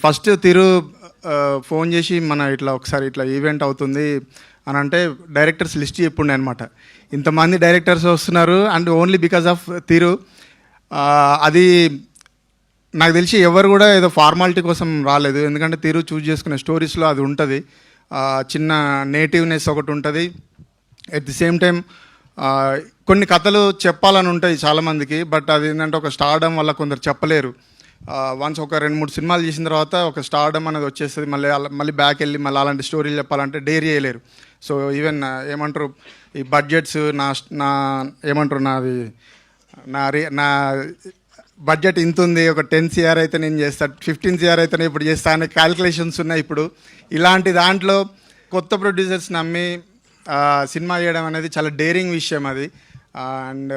First తిరు phone చేసి మన ఇట్లా ఒకసారి ఇట్లా ఈవెంట్ అవుతుంది అని అంటే డైరెక్టర్స్ లిస్ట్ చెప్పుండే అనమాట. ఇంతమంది డైరెక్టర్స్ వస్తున్నారు అండ్ ఓన్లీ బికాజ్ ఆఫ్ తిరు. అది నాకు తెలిసి ఎవరు కూడా ఏదో ఫార్మాలిటీ కోసం రాలేదు, ఎందుకంటే తిరు చూజ్ చేసుకునే స్టోరీస్లో అది ఉంటుంది, చిన్న నేటివ్నెస్ ఒకటి ఉంటుంది. ఎట్ ది సేమ్ టైం కొన్ని కథలు చెప్పాలని ఉంటాయి చాలామందికి, బట్ అది ఏంటంటే ఒక స్టార్డమ్ వల్ల కొందరు చెప్పలేరు. వన్స్ ఒక 2-3 సినిమాలు చేసిన తర్వాత ఒక స్టార్డమ్ అనేది వచ్చేస్తుంది, మళ్ళీ బ్యాక్ వెళ్ళి మళ్ళీ అలాంటి స్టోరీలు చెప్పాలంటే డేర్ చేయలేరు. సో ఈవెన్ ఏమంటారు ఈ బడ్జెట్స్ నా ఏమంటారు నాది నా బడ్జెట్ ఇంత ఉంది, ఒక 10 CR అయితే నేను చేస్తాను, 15 CR అయితే నేను ఇప్పుడు చేస్తాను అనే క్యాల్కులేషన్స్ ఉన్నాయి ఇప్పుడు. ఇలాంటి దాంట్లో కొత్త ప్రొడ్యూసర్స్ నమ్మి సినిమా చేయడం అనేది చాలా డేరింగ్ విషయం అది. అండ్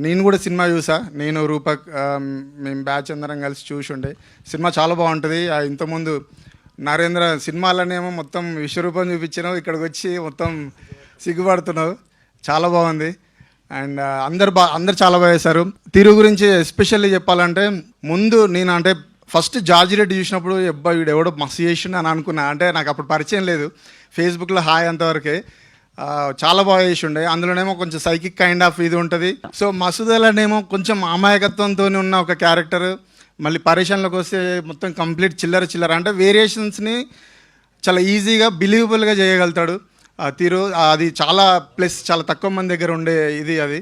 నేను కూడా సినిమా చూసా, నేను రూపక్ మేము బ్యాచ్ అందరం కలిసి చూసుండే. సినిమా చాలా బాగుంటుంది. ఇంతకుముందు నరేంద్ర సినిమాలనేమో మొత్తం విశ్వరూపం చూపించినావు, ఇక్కడికి వచ్చి మొత్తం సిగ్గుపడుతున్నావు, చాలా బాగుంది. అండ్ అందరు చాలా బాగా చేశారు. తిరు గురించి ఎస్పెషల్లీ చెప్పాలంటే ముందు నేను అంటే ఫస్ట్ జార్జి రెడ్డి చూసినప్పుడు అబ్బాయి వీడు ఎవడో మస్తు చేసిండు అని అనుకున్నా. అంటే నాకు అప్పుడు పరిచయం లేదు, ఫేస్బుక్లో హాయ్ అంతవరకే. చాలా బాగా చేసి ఉండే. అందులోనేమో కొంచెం సైకిక్ కైండ్ ఆఫ్ ఇది ఉంటుంది. సో మసూదలనేమో కొంచెం అమాయకత్వంతో ఉన్న ఒక క్యారెక్టర్, మళ్ళీ పరేషన్లోకి వస్తే మొత్తం కంప్లీట్ చిల్లర అంటే వేరియేషన్స్ని చాలా ఈజీగా బిలీవబుల్గా చేయగలుగుతాడు తిరు. అది చాలా ప్లస్ చాలా తక్కువ మంది దగ్గర ఉండే ఇది అది.